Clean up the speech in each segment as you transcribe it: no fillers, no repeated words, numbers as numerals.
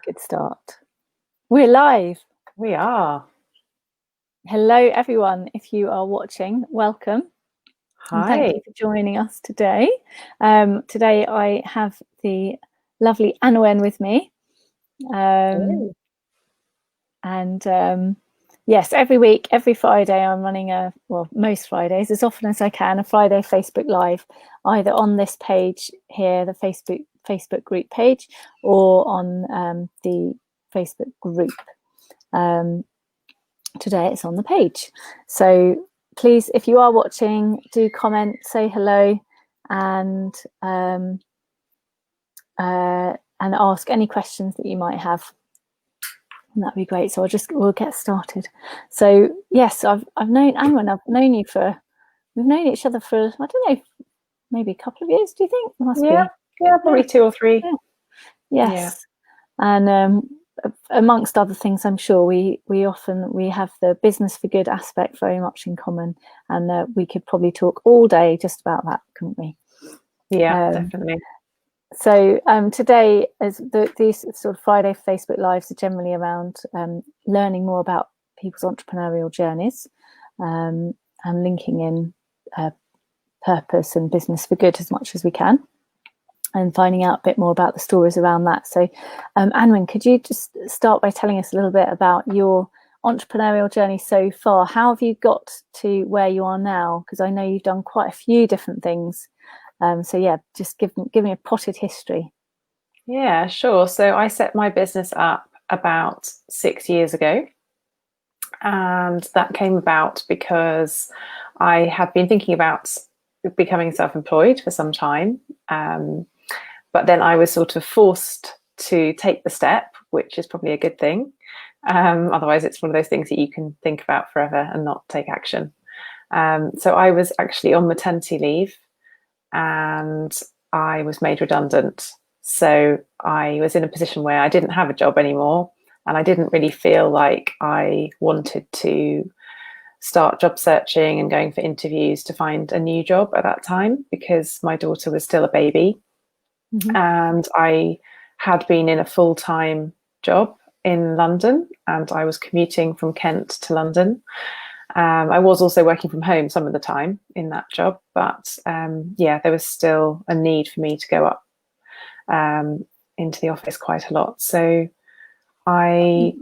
Good start. We're live. We are. Hello, everyone. If you are watching, welcome. Hi. And thank you for joining us today. Today I have the lovely Anwen with me. Yes, every week, every Friday, I'm running most Fridays, as often as I can, a Friday Facebook Live, either on this page here, the Facebook group page, or on the Facebook group. Today it's on the page. So please, if you are watching, do comment, say hello, and ask any questions that you might have. And that'd be great. So we'll get started. So yes, I've known Anwen. We've known each other for, I don't know, maybe a couple of years. Do you think? Must be. Yeah, probably 2 or 3. Yeah. Yes, yeah. And amongst other things, I'm sure we have the business for good aspect very much in common, and we could probably talk all day just about that, couldn't we? Yeah, definitely. So today, as these sort of Friday Facebook Lives are generally around learning more about people's entrepreneurial journeys, and linking in purpose and business for good as much as we can, and finding out a bit more about the stories around that. So Anwen, could you just start by telling us a little bit about your entrepreneurial journey so far? How have you got to where you are now? Because I know you've done quite a few different things. So yeah, just give me a potted history. Yeah, sure. So I set my business up about 6 years ago. And that came about because I had been thinking about becoming self-employed for some time. But then I was sort of forced to take the step, which is probably a good thing. Otherwise, it's one of those things that you can think about forever and not take action. So I was actually on maternity leave, and I was made redundant. So I was in a position where I didn't have a job anymore, and I didn't really feel like I wanted to start job searching and going for interviews to find a new job at that time, because my daughter was still a baby. Mm-hmm. And I had been in a full-time job in London, and I was commuting from Kent to London. I was also working from home some of the time in that job, but there was still a need for me to go up into the office quite a lot. So I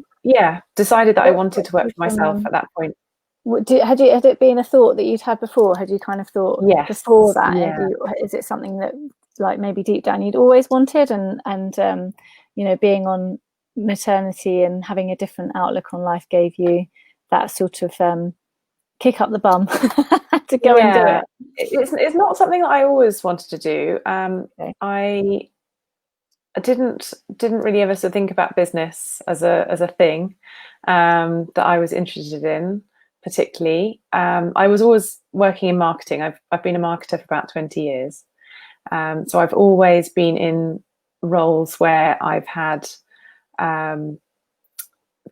decided that I wanted to work for myself at that point. Had it been a thought that you'd had before? Had you kind of thought before that? Yeah. Is it something that, like, maybe deep down you'd always wanted, and being on maternity and having a different outlook on life gave you that sort of kick up the bum to go and do it? It's not something that I always wanted to do. Okay. I didn't really ever sort of think about business as a thing that I was interested in particularly. I was always working in marketing. I've been a marketer for about 20 years. So I've always been in roles where I've had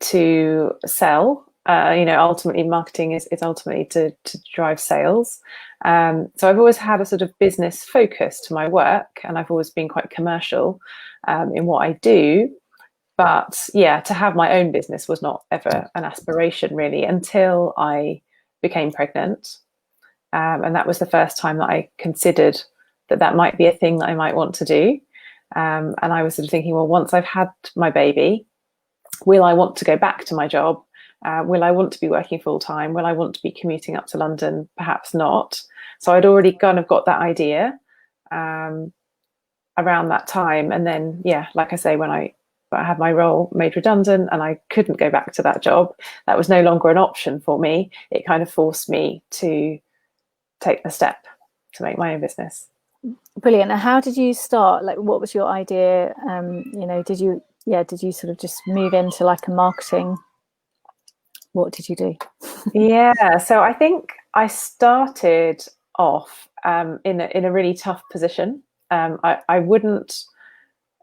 to sell. Ultimately marketing is ultimately to drive sales. So I've always had a sort of business focus to my work, and I've always been quite commercial in what I do. But to have my own business was not ever an aspiration really until I became pregnant. And that was the first time that I considered that might be a thing that I might want to do. And I was sort of thinking, well, once I've had my baby, will I want to go back to my job? Will I want to be working full time? Will I want to be commuting up to London? Perhaps not. So I'd already kind of got that idea around that time. And then, like I say, when I had my role made redundant and I couldn't go back to that job, that was no longer an option for me. It kind of forced me to take the step to make my own business. Brilliant. And how did you start? Like, what was your idea? Did you sort of just move into like a marketing? What did you do? So I think I started off in a really tough position. I wouldn't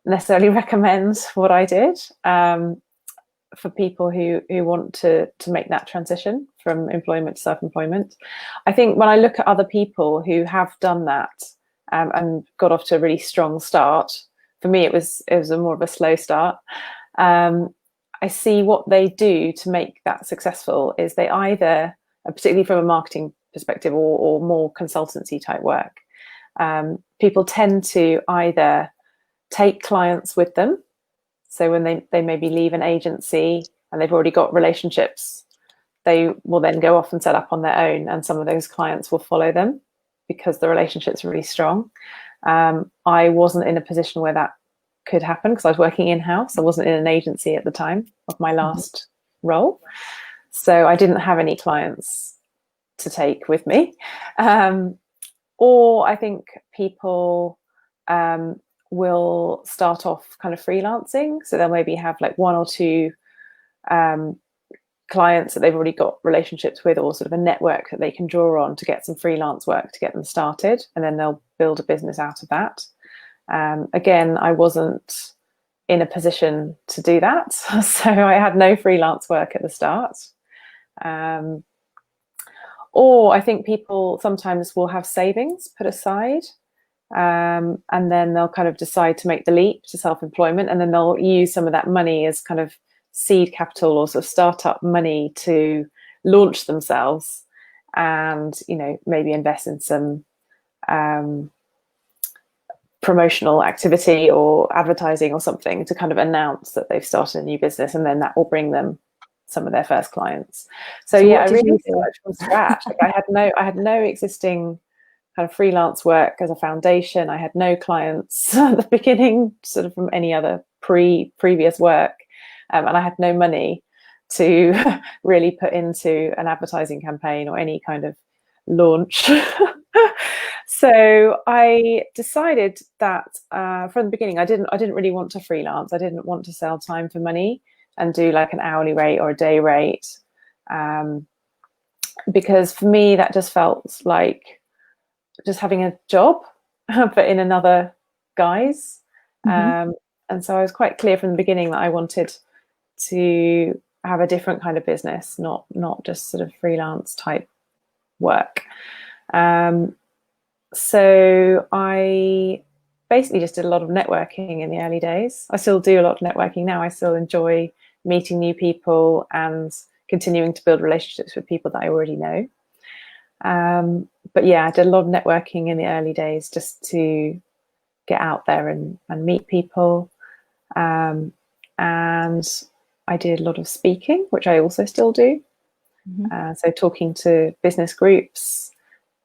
necessarily recommend what I did for people who want to make that transition from employment to self-employment. I think when I look at other people who have done that and got off to a really strong start, for me it was more of a slow start. I see what they do to make that successful is they either, particularly from a marketing perspective or more consultancy type work, people tend to either take clients with them. So when they maybe leave an agency and they've already got relationships, they will then go off and set up on their own, and some of those clients will follow them because the relationship's really strong. I wasn't in a position where that could happen because I was working in-house. I wasn't in an agency at the time of my last role. So I didn't have any clients to take with me. Or I think people will start off kind of freelancing. So they'll maybe have like one or two clients that they've already got relationships with, or sort of a network that they can draw on to get some freelance work to get them started. And then they'll build a business out of that. Again, I wasn't in a position to do that. So I had no freelance work at the start. Or I think people sometimes will have savings put aside, and then they'll kind of decide to make the leap to self-employment, and then they'll use some of that money as kind of seed capital or sort of startup money to launch themselves, and, you know, maybe invest in some promotional activity or advertising or something to kind of announce that they've started a new business, and then that will bring them some of their first clients. So yeah, I really started from scratch. Like I had no existing kind of freelance work as a foundation. I had no clients at the beginning, sort of from any other previous work, and I had no money to really put into an advertising campaign or any kind of launch. So I decided that from the beginning, I didn't really want to freelance. I didn't want to sell time for money and do like an hourly rate or a day rate, because for me that just felt like just having a job, but in another guise. And so I was quite clear from the beginning that I wanted to have a different kind of business, not just sort of freelance type work. So I basically just did a lot of networking in the early days. I still do a lot of networking now. I still enjoy meeting new people and continuing to build relationships with people that I already know. But yeah, I did a lot of networking in the early days just to get out there and meet people. And I did a lot of speaking, which I also still do. So talking to business groups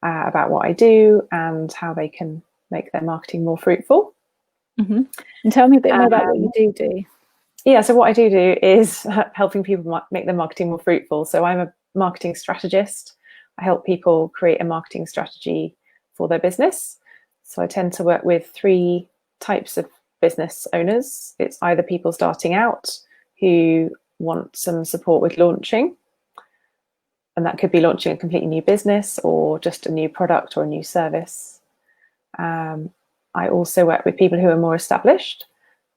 about what I do and how they can make their marketing more fruitful. And tell me a bit more about what you do. Yeah, so what I do is helping people make their marketing more fruitful. So I'm a marketing strategist. I help people create a marketing strategy for their business. So I tend to work with three types of business owners. It's either people starting out who want some support with launching, and that could be launching a completely new business or just a new product or a new service. I also work with people who are more established,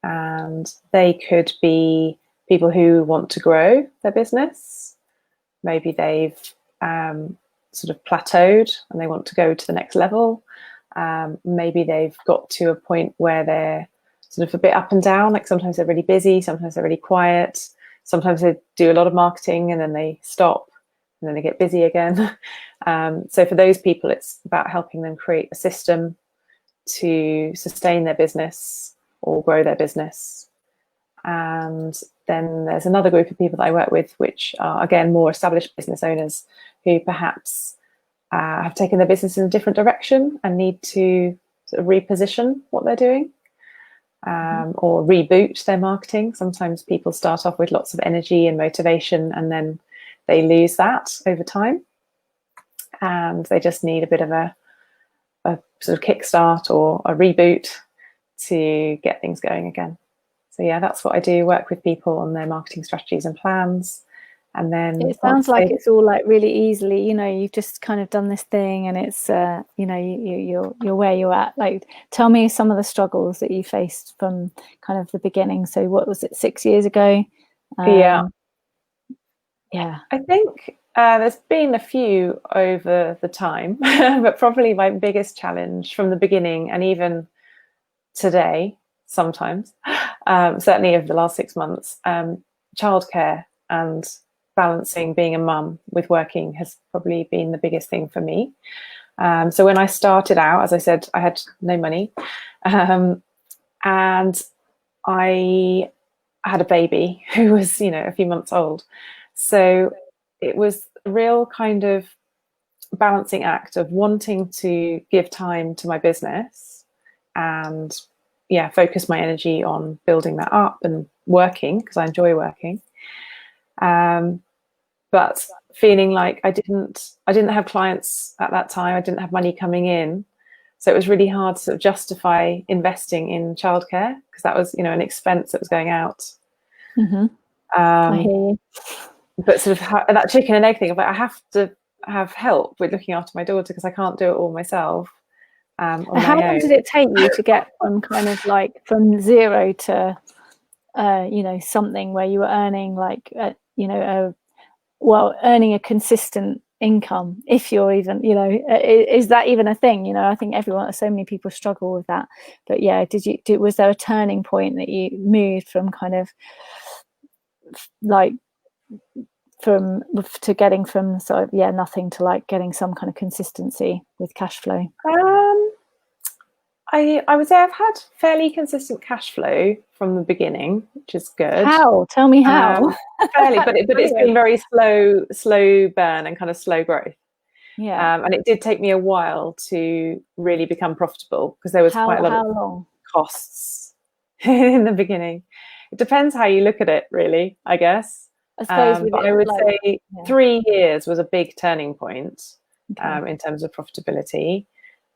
and they could be people who want to grow their business. Maybe they've sort of plateaued and they want to go to the next level. Maybe they've got to a point where they're sort of a bit up and down, like sometimes they're really busy, sometimes they're really quiet, sometimes they do a lot of marketing and then they stop and then they get busy again. So for those people, it's about helping them create a system to sustain their business or grow their business. And then there's another group of people that I work with, which are, again, more established business owners who perhaps have taken their business in a different direction and need to sort of reposition what they're doing, or reboot their marketing. Sometimes people start off with lots of energy and motivation and then they lose that over time, and they just need a bit of a sort of kickstart or a reboot to get things going again. So yeah, that's what I do, work with people on their marketing strategies and plans. And then it sounds like it's all like really easily, you know, you've just kind of done this thing and it's you know, you're where you're at. Like, tell me some of the struggles that you faced from kind of the beginning. So what was it, 6 years ago? Yeah I think there's been a few over the time, but probably my biggest challenge from the beginning and even today, sometimes, certainly over the last 6 months. Childcare and balancing being a mum with working has probably been the biggest thing for me. So when I started out, as I said, I had no money, and I had a baby who was, a few months old. So it was a real kind of balancing act of wanting to give time to my business and focus my energy on building that up and working, because I enjoy working. But feeling like I didn't have clients at that time. I didn't have money coming in. So it was really hard to sort of justify investing in childcare, because that was, an expense that was going out. Mm-hmm. I hear you. But sort of that chicken and egg thing of like, I have to have help with looking after my daughter because I can't do it all myself. How long did it take you to get from kind of like from zero to, something where you were earning like, earning a consistent income, if you're even, is that even a thing? I think so many people struggle with that. But was there a turning point that you moved from kind of like to getting from sort of nothing to like getting some kind of consistency with cash flow? I would say I've had fairly consistent cash flow from the beginning, which is good. How? Tell me how. Fairly, but it's been very slow burn and kind of slow growth. Yeah. And it did take me a while to really become profitable, because there was quite a lot of costs in the beginning. It depends how you look at it, really, I guess. I suppose I would say 3 years was a big turning point in terms of profitability.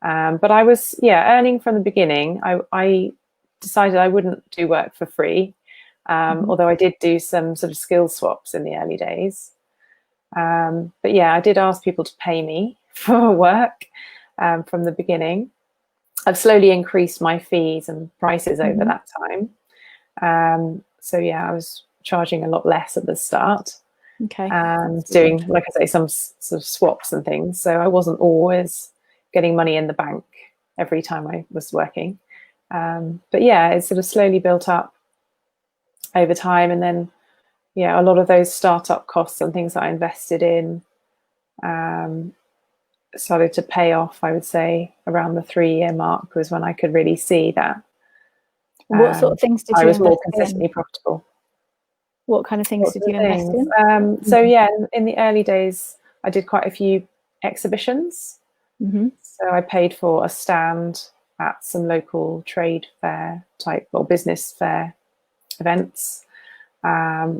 But I was, earning from the beginning. I decided I wouldn't do work for free, although I did do some sort of skill swaps in the early days. But I did ask people to pay me for work from the beginning. I've slowly increased my fees and prices over that time. I was charging a lot less at the start. Okay. And doing, like I say, some sort of swaps and things. So I wasn't always getting money in the bank every time I was working. But it sort of slowly built up over time. And then, a lot of those startup costs and things that I invested in started to pay off, I would say, around the 3-year mark was when I could really see that. What sort of things did you invest in? I was more consistently profitable. What kind of things did you invest in? So in the early days, I did quite a few exhibitions. So I paid for a stand at some local trade fair type or business fair events,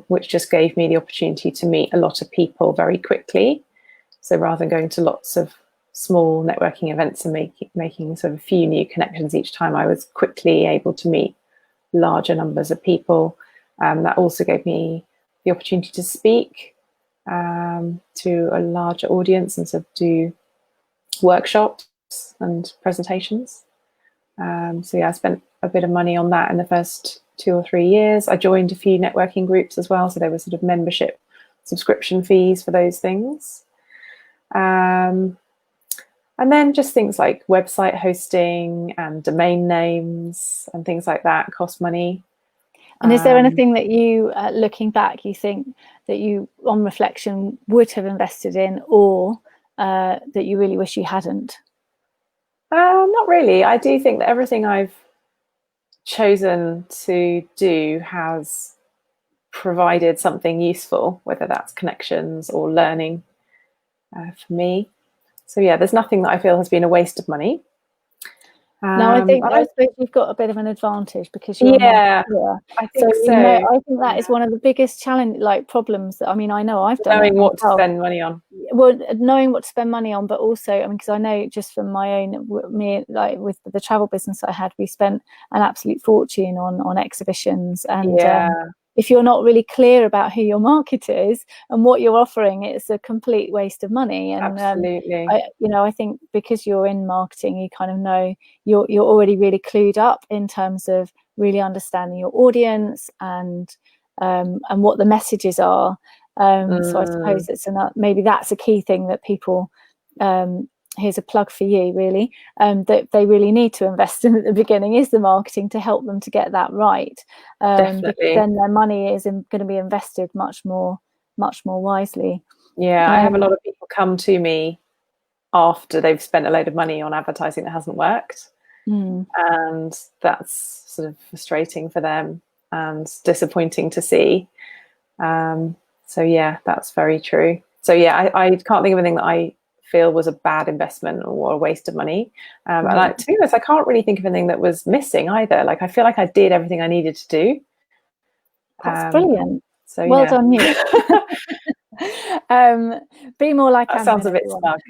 which just gave me the opportunity to meet a lot of people very quickly. So rather than going to lots of small networking events and making sort of a few new connections each time, I was quickly able to meet larger numbers of people. That also gave me the opportunity to speak to a larger audience and sort of do workshops and presentations. I spent a bit of money on that in the first 2 or 3 years. I joined a few networking groups as well, so there was sort of membership subscription fees for those things. And then just things like website hosting and domain names and things like that cost money. And is there anything that you, looking back, you think that you, on reflection, would have invested in, or that you really wish you hadn't? Not really. I do think that everything I've chosen to do has provided something useful, whether that's connections or learning for me. So there's nothing that I feel has been a waste of money. No, I suppose you've got a bit of an advantage because you're I think so. I think that is one of the biggest problems that, I know I've done knowing what to spend money on. Well, knowing what to spend money on, but also, because I know just from my own, with the travel business I had, we spent an absolute fortune on exhibitions, and if you're not really clear about who your market is and what you're offering, it's a complete waste of money. And absolutely, I think because you're in marketing, you kind of know you're already really clued up in terms of really understanding your audience and what the messages are. So I suppose maybe that's a key thing that people here's a plug for you, really, that they really need to invest in at the beginning is the marketing to help them to get that right. Because then their money is going to be invested much more wisely. Yeah, I have a lot of people come to me after they've spent a load of money on advertising that hasn't worked. And that's sort of frustrating for them and disappointing to see. So yeah, that's very true. So yeah, I can't think of anything that I feel was a bad investment or a waste of money. And to be honest, I can't really think of anything that was missing either. Like, I feel like I did everything I needed to do. That's brilliant. So well done you. Be more like that Anwen, sounds a bit smug.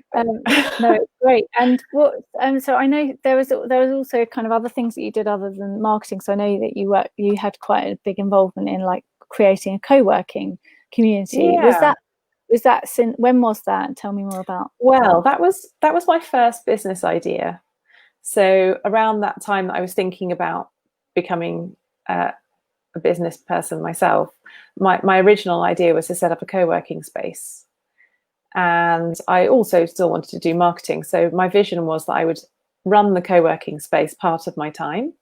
No, it's great. And what so I know there was also kind of other things that you did other than marketing. So I know that you had quite a big involvement in like creating a co-working community. Yeah. Was that since when was that? Tell me more about. Well, that was my first business idea. So around that time that I was thinking about becoming a business person myself, my original idea was to set up a co-working space. And I also still wanted to do marketing. So my vision was that I would run the co-working space part of my time,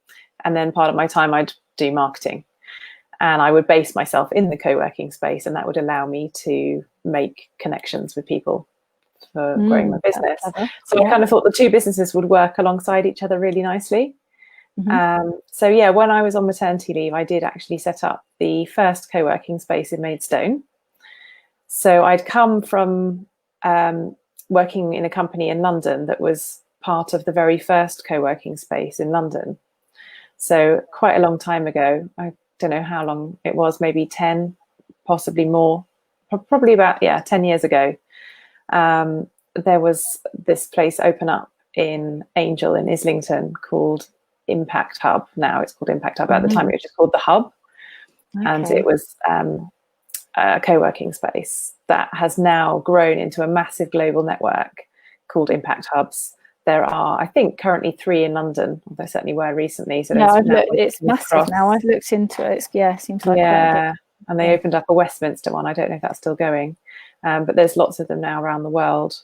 and then part of my time I'd do marketing. And I would base myself in the co-working space, and that would allow me to make connections with people for growing my business. So I kind of thought the two businesses would work alongside each other really nicely. So yeah, when I was on maternity leave, I did actually set up the first co-working space in Maidstone. So I'd come from working in a company in London that was part of the very first co-working space in London. So quite a long time ago, I don't know how long it was, maybe 10, possibly more, probably about 10 years ago. There was this place open up in Angel in Islington called Impact Hub. Now it's called Impact Hub. At the time it was just called the Hub. And it was a co-working space that has now grown into a massive global network called Impact Hubs. There are, I think, currently 3 in London. There certainly were recently. So it's massive now. I've looked into it. It seems like and they opened up a Westminster one. I don't know if that's still going, but there's lots of them now around the world,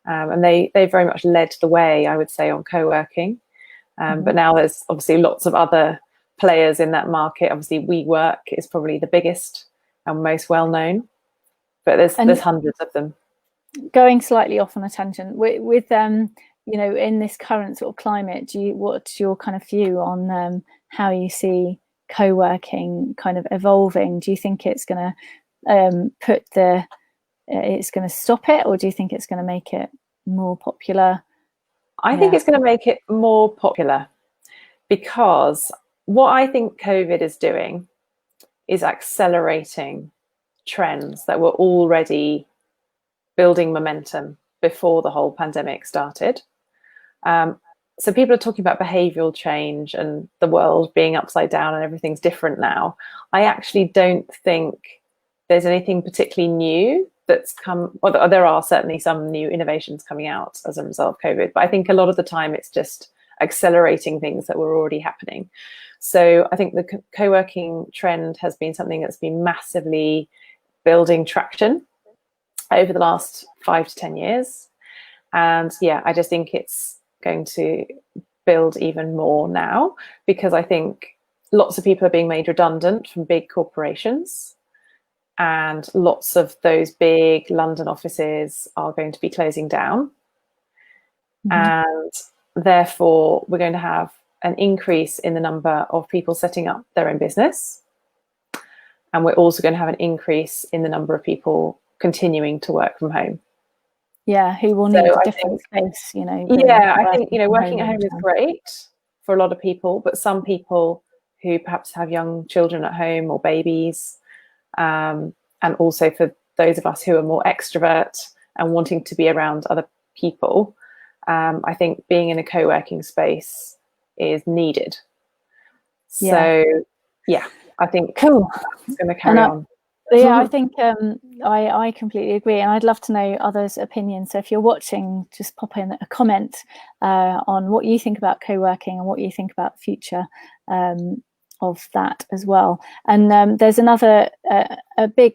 and they very much led the way, I would say, on co-working. But now there's obviously lots of other players in that market. Obviously, WeWork is probably the biggest and most well known, but there's hundreds of them. Going slightly off on a tangent with in this current sort of climate, what's your kind of view on how you see co-working kind of evolving? Do you think it's going to it's going to stop it, or do you think it's going to make it more popular? I think it's going to make it more popular, because what I think COVID is doing is accelerating trends that were already building momentum before the whole pandemic started. So people are talking about behavioral change and the world being upside down and everything's different now. I actually don't think there's anything particularly new that's come. Well, there are certainly some new innovations coming out as a result of COVID, but I think a lot of the time it's just accelerating things that were already happening. So I think the co-working trend has been something that's been massively building traction over the last 5 to 10 years. And I just think it's going to build even more now, because I think lots of people are being made redundant from big corporations, and lots of those big London offices are going to be closing down. And therefore, we're going to have an increase in the number of people setting up their own business. And we're also going to have an increase in the number of people continuing to work from home. Who will need a different space, I think, working at home is great for a lot of people, but some people who perhaps have young children at home or babies, and also for those of us who are more extrovert and wanting to be around other people, I think being in a co-working space is needed. So, I think cool. It's going to carry on. I think I completely agree, and I'd love to know others' opinions. So if you're watching, just pop in a comment on what you think about co-working and what you think about the future of that as well. And there's another a big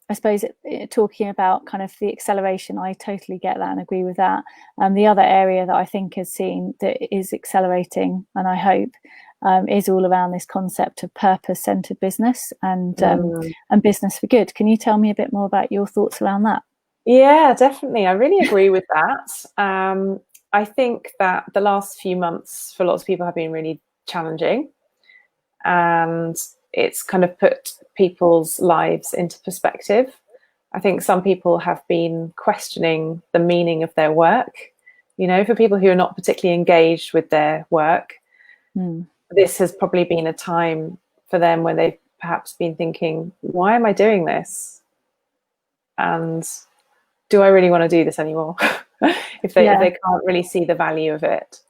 I suppose talking about kind of the acceleration, I totally get that and agree with that. And the other area that I think has seen that is accelerating, and I hope, is all around this concept of purpose-centered business and business for good. Can you tell me a bit more about your thoughts around that? Yeah, definitely. I really agree with that. I think that the last few months for lots of people have been really challenging, and it's kind of put people's lives into perspective. I think some people have been questioning the meaning of their work. You know, for people who are not particularly engaged with their work, this has probably been a time for them where they've perhaps been thinking, why am I doing this? And do I really want to do this anymore? if they can't really see the value of it,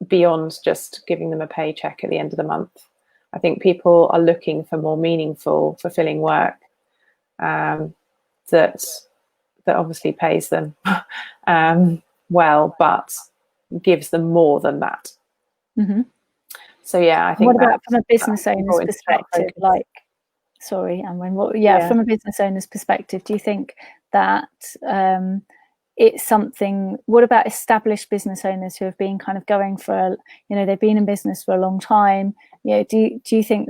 beyond just giving them a paycheck at the end of the month. I think people are looking for more meaningful, fulfilling work that obviously pays them well, but gives them more than that. Mm-hmm. So yeah, I think. What about from a business owner's perspective? Like, sorry, Anwen, from a business owner's perspective, do you think that it's something? What about established business owners who have been kind of going for, they've been in business for a long time? Do you think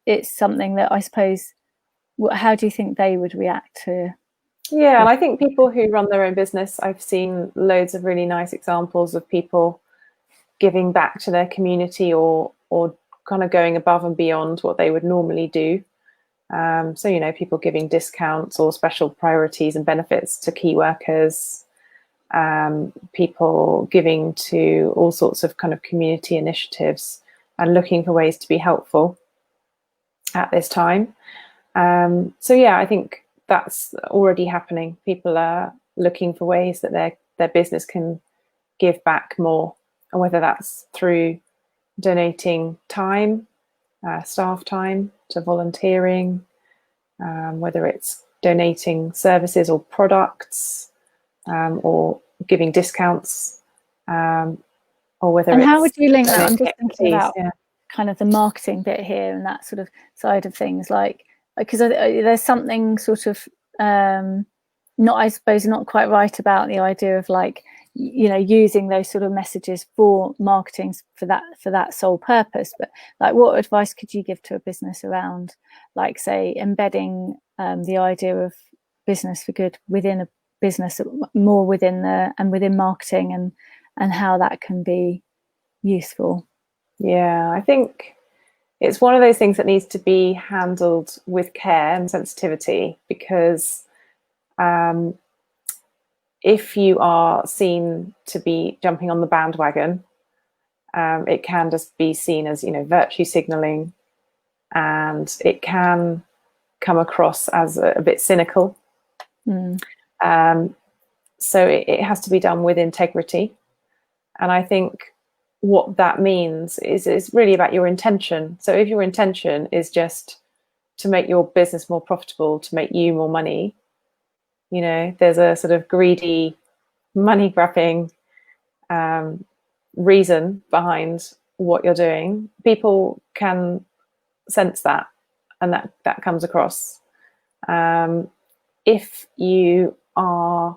it's something that, I suppose, how do you think they would react to? Yeah, and I think people who run their own business, I've seen loads of really nice examples of people giving back to their community or kind of going above and beyond what they would normally do. So, people giving discounts or special priorities and benefits to key workers, people giving to all sorts of kind of community initiatives and looking for ways to be helpful at this time. So yeah, I think that's already happening. People are looking for ways that their business can give back more, and whether that's through donating time, staff time, to volunteering, whether it's donating services or products, or giving discounts, or whether and it's... how would you link that? I'm just thinking about kind of the marketing bit here and that sort of side of things, like, because there's something sort of not quite right about the idea of, like, using those sort of messages for marketing for that sole purpose. But like, what advice could you give to a business around, like, say, embedding the idea of business for good within a business, more within marketing, and how that can be useful? Yeah, I think it's one of those things that needs to be handled with care and sensitivity, because if you are seen to be jumping on the bandwagon, it can just be seen as, virtue signaling, and it can come across as a bit cynical. So it has to be done with integrity. And I think what that means is really about your intention. So if your intention is just to make your business more profitable, to make you more money, there's a sort of greedy, money grabbing reason behind what you're doing, people can sense that, and that comes across. If you are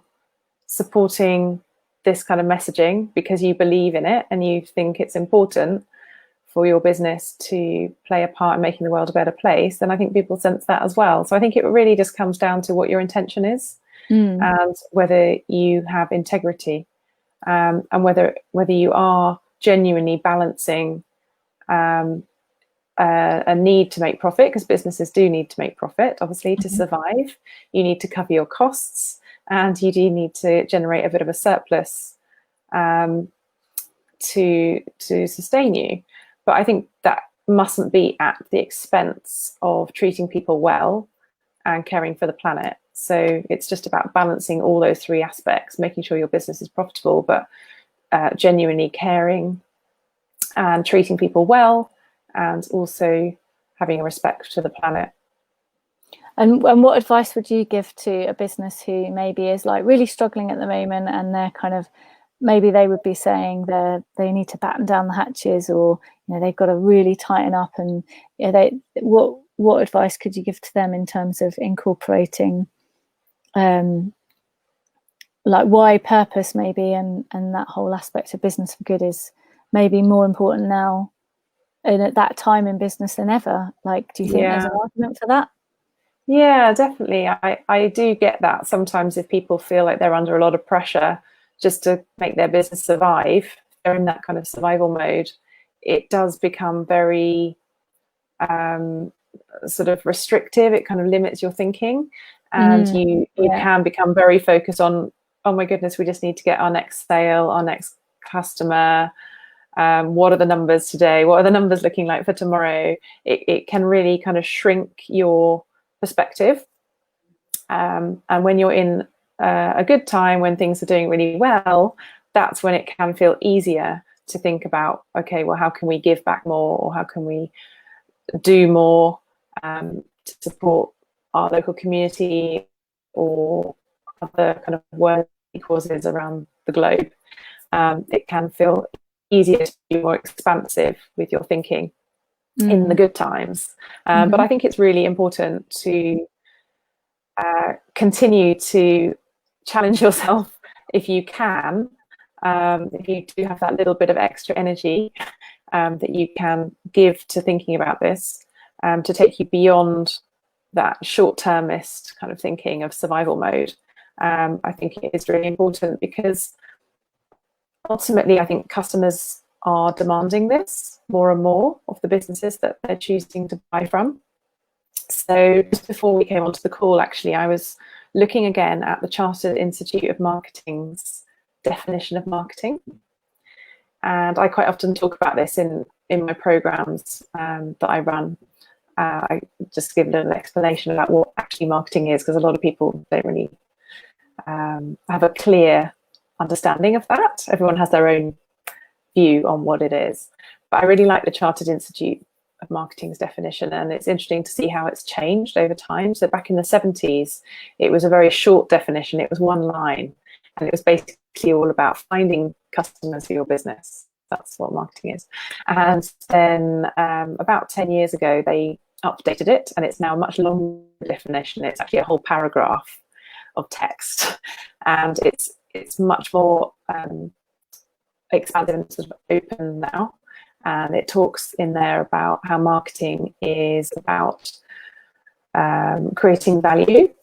supporting this kind of messaging because you believe in it and you think it's important for your business to play a part in making the world a better place, then I think people sense that as well. So I think it really just comes down to what your intention is, and whether you have integrity, and whether you are genuinely balancing a need to make profit, because businesses do need to make profit, obviously, to survive. You need to cover your costs, and you do need to generate a bit of a surplus to sustain you. But I think that mustn't be at the expense of treating people well and caring for the planet. So it's just about balancing all those three aspects, making sure your business is profitable, but genuinely caring and treating people well, and also having a respect to the planet. And what advice would you give to a business who maybe is like really struggling at the moment, and they're kind of, maybe they would be saying they need to batten down the hatches, or they've got to really tighten up, and what advice could you give to them in terms of incorporating like why purpose maybe and that whole aspect of business for good is maybe more important now and at that time in business than ever? Like, do you think there's an argument for that? Yeah, definitely. I do get that sometimes if people feel like they're under a lot of pressure just to make their business survive, they're in that kind of survival mode, it does become very sort of restrictive. It kind of limits your thinking, and you can become very focused on, oh my goodness, we just need to get our next sale, our next customer. What are the numbers today? What are the numbers looking like for tomorrow? It can really kind of shrink your perspective. And when you're in a good time, when things are doing really well, that's when it can feel easier to think about, okay, well, how can we give back more, or how can we do more to support our local community or other kind of worthy causes around the globe. It can feel easier to be more expansive with your thinking in the good times. But I think it's really important to continue to challenge yourself if you can. If you do have that little bit of extra energy that you can give to thinking about this, to take you beyond that short-termist kind of thinking of survival mode. I think it is really important because ultimately I think customers are demanding this more and more of the businesses that they're choosing to buy from. So just before we came onto the call, actually, I was looking again at the Chartered Institute of Marketing's definition of marketing. And I quite often talk about this in my programs that I run. I just give a little explanation about what actually marketing is, because a lot of people don't really have a clear understanding of that. Everyone has their own view on what it is. But I really like the Chartered Institute of Marketing's definition, and it's interesting to see how it's changed over time. So back in the 70s, it was a very short definition. It was one line, and it was basically all about finding customers for your business. That's what marketing is. And then about 10 years ago, they updated it, and it's now a much longer definition. It's actually a whole paragraph of text, and it's much more expansive and sort of open now. And it talks in there about how marketing is about creating value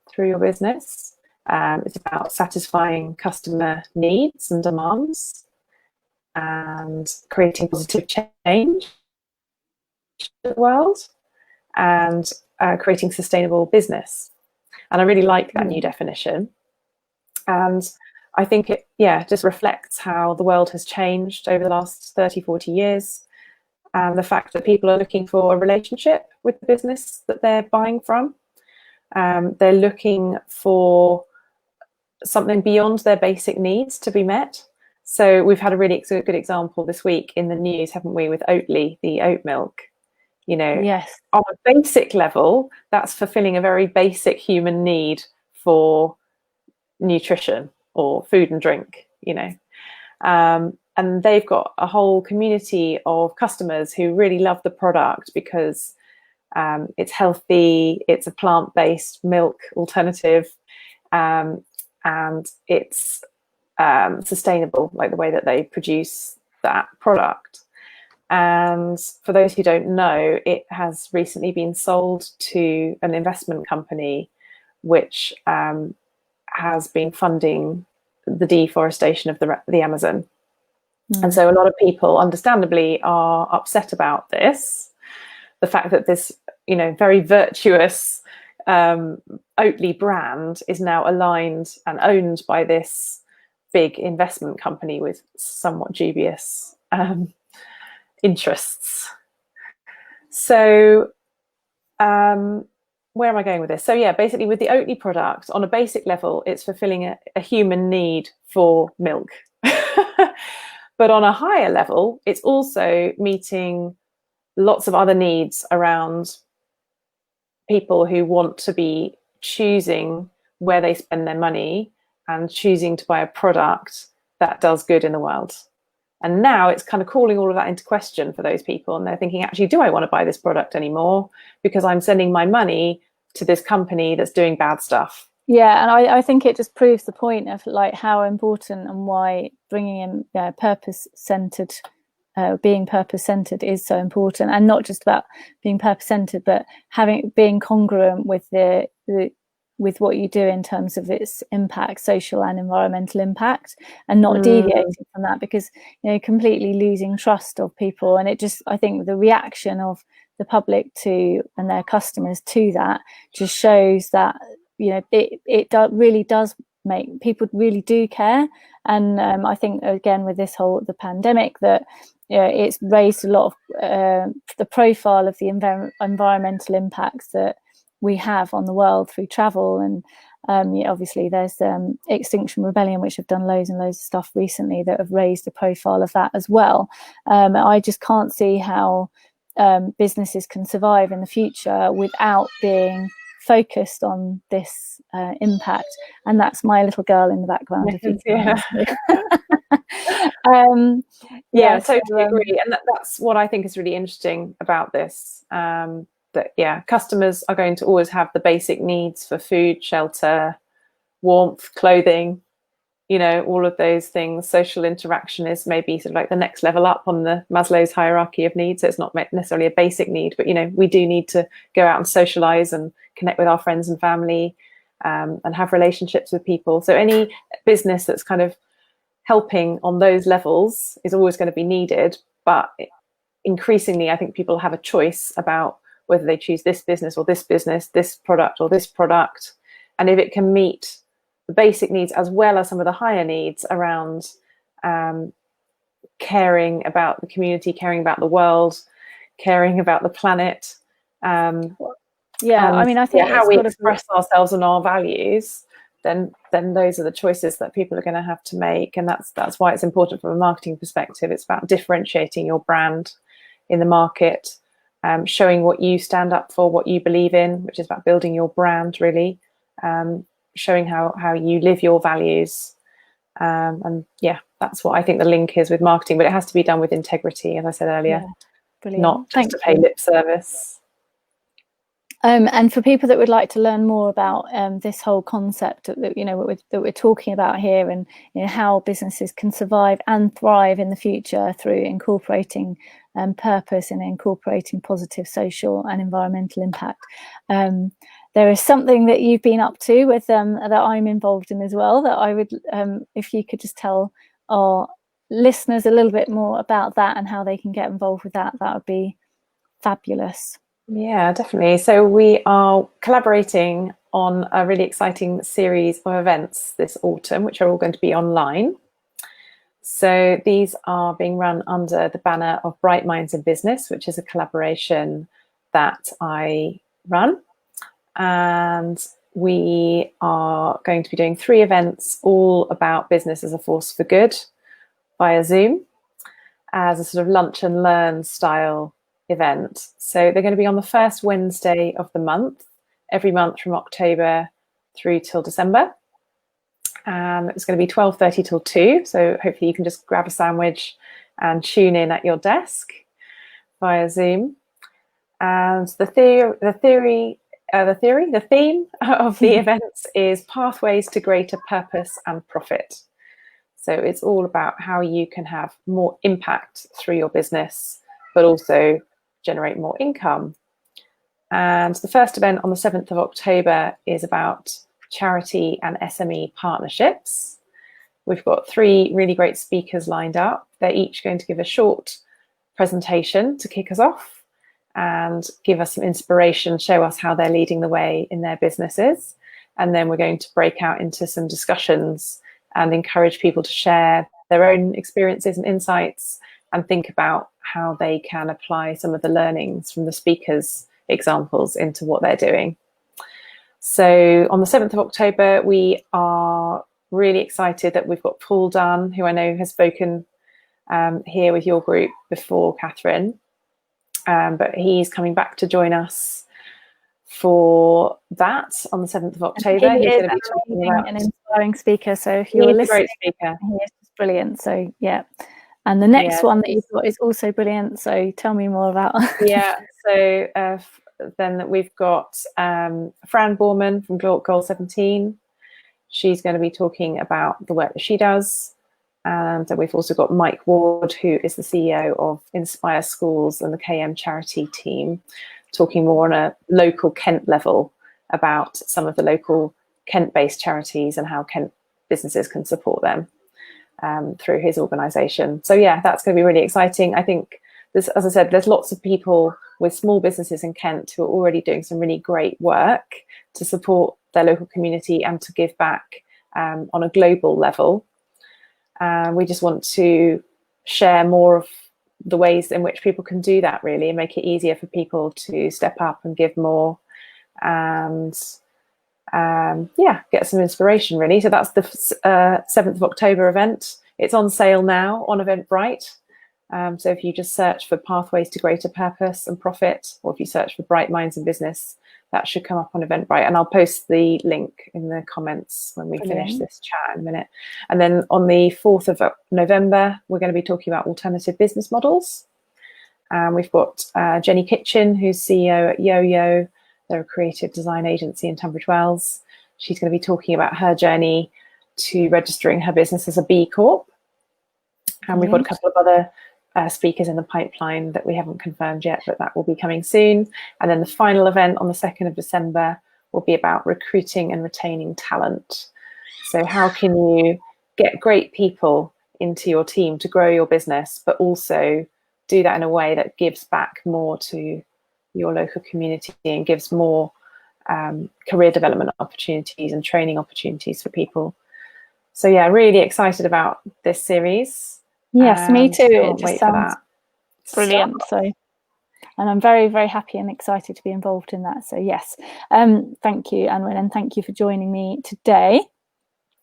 through your business. It's about satisfying customer needs and demands and creating positive change in the world, and creating sustainable business. And I really like that new definition. And I think it, just reflects how the world has changed over the last 30, 40 years. And the fact that people are looking for a relationship with the business that they're buying from. They're looking for something beyond their basic needs to be met. So we've had a really good example this week in the news, haven't we, with Oatly, the oat milk. You know, yes, on a basic level, that's fulfilling a very basic human need for nutrition or food and drink, you know. And they've got a whole community of customers who really love the product because it's healthy, it's a plant-based milk alternative, and it's sustainable, like the way that they produce that product. And for those who don't know, it has recently been sold to an investment company which has been funding the deforestation of the Amazon. And so a lot of people understandably are upset about this, the fact that this, you know, very virtuous Oatly brand is now aligned and owned by this big investment company with somewhat dubious interests. So where am I going with this? So yeah, basically with the Oatly product, on a basic level, it's fulfilling a human need for milk. But on a higher level, it's also meeting lots of other needs around people who want to be choosing where they spend their money and choosing to buy a product that does good in the world. And now it's kind of calling all of that into question for those people. And they're thinking, actually, do I want to buy this product anymore? Because I'm sending my money to this company that's doing bad stuff. Yeah, and I think it just proves the point of like how important and why bringing in purpose-centered, being purpose-centered is so important, and not just about being purpose-centered, but being congruent with with what you do in terms of its impact, social and environmental impact, and not deviating from that, because completely losing trust of people. And I think the reaction of the public to and their customers to that just shows that really does make people really do care. And I think again with the pandemic that it's raised a lot of the profile of the environmental impacts that we have on the world through travel. And obviously there's Extinction Rebellion, which have done loads and loads of stuff recently that have raised the profile of that as well. I just can't see how businesses can survive in the future without being focused on this impact. And that's my little girl in the background. Totally agree. And that's what I think is really interesting about this. That customers are going to always have the basic needs for food, shelter, warmth, clothing, all of those things. Social interaction is maybe sort of like the next level up on the Maslow's hierarchy of needs. So it's not necessarily a basic need, but we do need to go out and socialize and connect with our friends and family, and have relationships with people. So any business that's kind of helping on those levels is always going to be needed. But increasingly, I think people have a choice about whether they choose this business, this product or this product. And if it can meet the basic needs as well as some of the higher needs around caring about the community, caring about the world, caring about the planet. I think how we express ourselves and our values, then those are the choices that people are going to have to make. And that's why it's important from a marketing perspective. It's about differentiating your brand in the market, showing what you stand up for, what you believe in, which is about building your brand, really. Showing how you live your values. That's what I think the link is with marketing, but it has to be done with integrity, as I said earlier, not just to pay lip service. And for people that would like to learn more about this whole concept that we're talking about here, and how businesses can survive and thrive in the future through incorporating purpose and incorporating positive social and environmental impact, there is something that you've been up to with that I'm involved in as well, that I would, if you could just tell our listeners a little bit more about that and how they can get involved with that would be fabulous. Yeah, definitely. So we are collaborating on a really exciting series of events this autumn, which are all going to be online. So these are being run under the banner of Bright Minds in Business, which is a collaboration that I run. And we are going to be doing 3 events all about business as a force for good via Zoom, as a sort of lunch and learn style event. So they're going to be on the first Wednesday of the month, every month from October through till December. It's going to be 12:30 till 2. So hopefully you can just grab a sandwich and tune in at your desk via Zoom. And the theme of the events is Pathways to Greater Purpose and Profit. So it's all about how you can have more impact through your business, but also generate more income. And the first event on the 7th of October is about charity and SME partnerships. We've got 3 really great speakers lined up. They're each going to give a short presentation to kick us off and give us some inspiration, show us how they're leading the way in their businesses. And then we're going to break out into some discussions and encourage people to share their own experiences and insights and think about how they can apply some of the learnings from the speakers' examples into what they're doing. So on the 7th of October, we are really excited that we've got Paul Dunn, who I know has spoken here with your group before, Catherine. But he's coming back to join us for that on the 7th of October. He's going to be talking about an inspiring speaker. So if you're listening, great speaker. He is brilliant. So yeah, And the next one that you've got is also brilliant. So tell me more about. Yeah. So then we've got Fran Borman from Goal 17. She's going to be talking about the work that she does. And then we've also got Mike Ward, who is the CEO of Inspire Schools and the KM charity team, talking more on a local Kent level about some of the local Kent-based charities and how Kent businesses can support them through his organisation. So yeah, that's going to be really exciting. I think, as I said, there's lots of people with small businesses in Kent who are already doing some really great work to support their local community and to give back on a global level. We just want to share more of the ways in which people can do that, really, and make it easier for people to step up and give more and get some inspiration, really. So that's the 7th of October event. It's on sale now on Eventbrite. So if you just search for Pathways to Greater Purpose and Profit, or if you search for Bright Minds in Business, that should come up on Eventbrite. And I'll post the link in the comments when we finish this chat in a minute. And then on the 4th of November, we're going to be talking about alternative business models. We've got Jenny Kitchen, who's CEO at Yo-Yo. They're a creative design agency in Tunbridge Wells. She's going to be talking about her journey to registering her business as a B Corp. And we've got a couple of other speakers in the pipeline that we haven't confirmed yet, but that will be coming soon. And then the final event on the 2nd of December will be about recruiting and retaining talent. So how can you get great people into your team to grow your business, but also do that in a way that gives back more to your local community and gives more career development opportunities and training opportunities for people. So yeah, really excited about this series. Yes, me too. It just wait sounds for that. brilliant. So, and I'm very, very happy and excited to be involved in that. So yes, thank you, Anwen, and thank you for joining me today.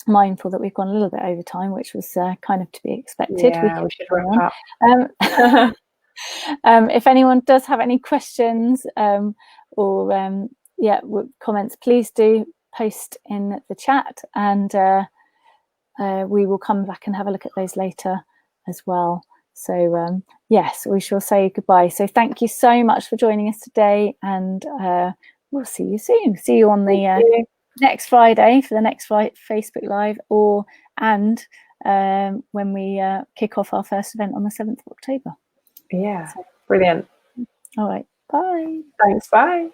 Mindful that we've gone a little bit over time, which was kind of to be expected. Yeah, we should wrap up. If anyone does have any questions or comments, please do post in the chat, and we will come back and have a look at those later as well. So yes, we shall say goodbye. So thank you so much for joining us today, and we'll see you soon. See you on the next Friday for the next Facebook Live, and when we kick off our first event on the 7th of October. Yeah, brilliant. All right, bye. Thanks, bye.